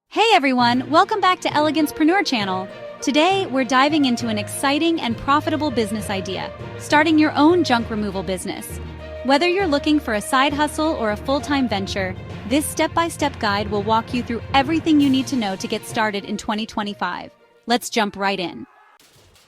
Hey everyone, welcome back to Elegancepreneur channel. Today, we're diving into an exciting and profitable business idea, starting your own junk removal business. Whether you're looking for a side hustle or a full-time venture, this step-by-step guide will walk you through everything you need to know to get started in 2025. Let's jump right in.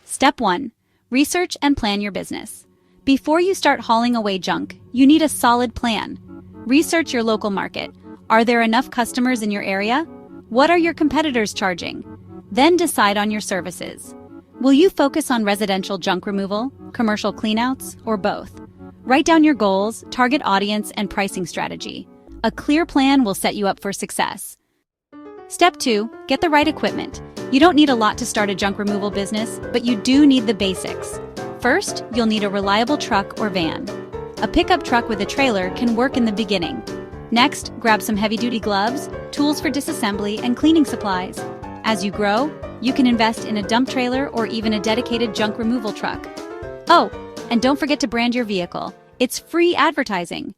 Step 1. Research and plan your business. Before you start hauling away junk, you need a solid plan. Research your local market. Are there enough customers in your area? What are your competitors charging? Then decide on your services. Will you focus on residential junk removal, commercial cleanouts, or both? Write down your goals, target audience, and pricing strategy. A clear plan will set you up for success. Step 2. Get the right equipment. You don't need a lot to start a junk removal business, but you do need the basics. First, you'll need a reliable truck or van. A pickup truck with a trailer can work in the beginning. Next, grab some heavy-duty gloves, tools for disassembly, and cleaning supplies. As you grow, you can invest in a dump trailer or even a dedicated junk removal truck. Oh, and don't forget to brand your vehicle. It's free advertising.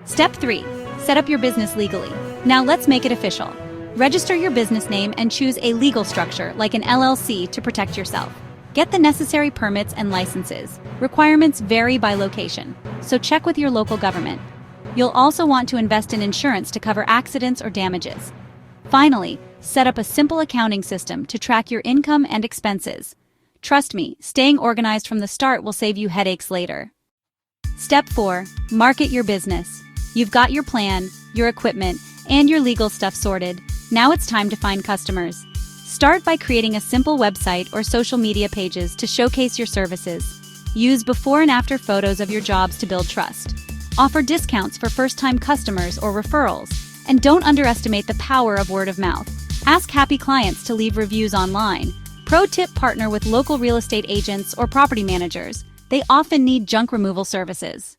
Step 3. Set up your business legally. Now let's make it official. Register your business name and choose a legal structure like an LLC to protect yourself. Get the necessary permits and licenses. Requirements vary by location, so check with your local government. You'll also want to invest in insurance to cover accidents or damages. Finally, set up a simple accounting system to track your income and expenses. Trust me, staying organized from the start will save you headaches later. Step 4. Market your business. You've got your plan, your equipment, and your legal stuff sorted. Now it's time to find customers. Start by creating a simple website or social media pages to showcase your services. Use before and after photos of your jobs to build trust. Offer discounts for first-time customers or referrals. And don't underestimate the power of word of mouth. Ask happy clients to leave reviews online. Pro tip: partner with local real estate agents or property managers. They often need junk removal services.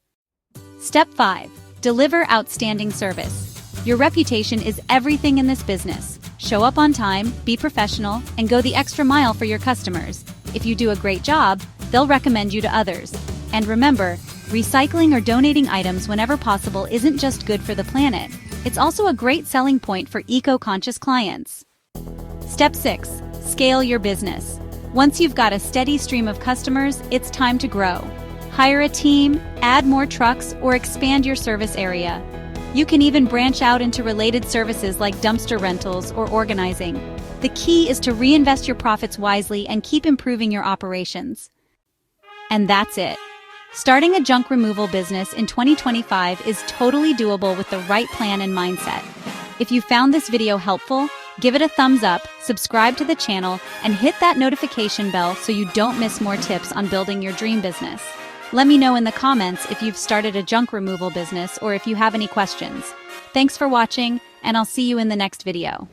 Step 5. Deliver outstanding service. Your reputation is everything in this business. Show up on time, be professional, and go the extra mile for your customers. If you do a great job, they'll recommend you to others. And remember, recycling or donating items whenever possible isn't just good for the planet, it's also a great selling point for eco-conscious clients. Step 6. Scale your business. Once you've got a steady stream of customers, it's time to grow. Hire a team, add more trucks, or expand your service area. You can even branch out into related services like dumpster rentals or organizing. The key is to reinvest your profits wisely and keep improving your operations. And that's it. Starting a junk removal business in 2025 is totally doable with the right plan and mindset. If you found this video helpful, give it a thumbs up, subscribe to the channel, and hit that notification bell so you don't miss more tips on building your dream business. Let me know in the comments if you've started a junk removal business or if you have any questions. Thanks for watching, and I'll see you in the next video.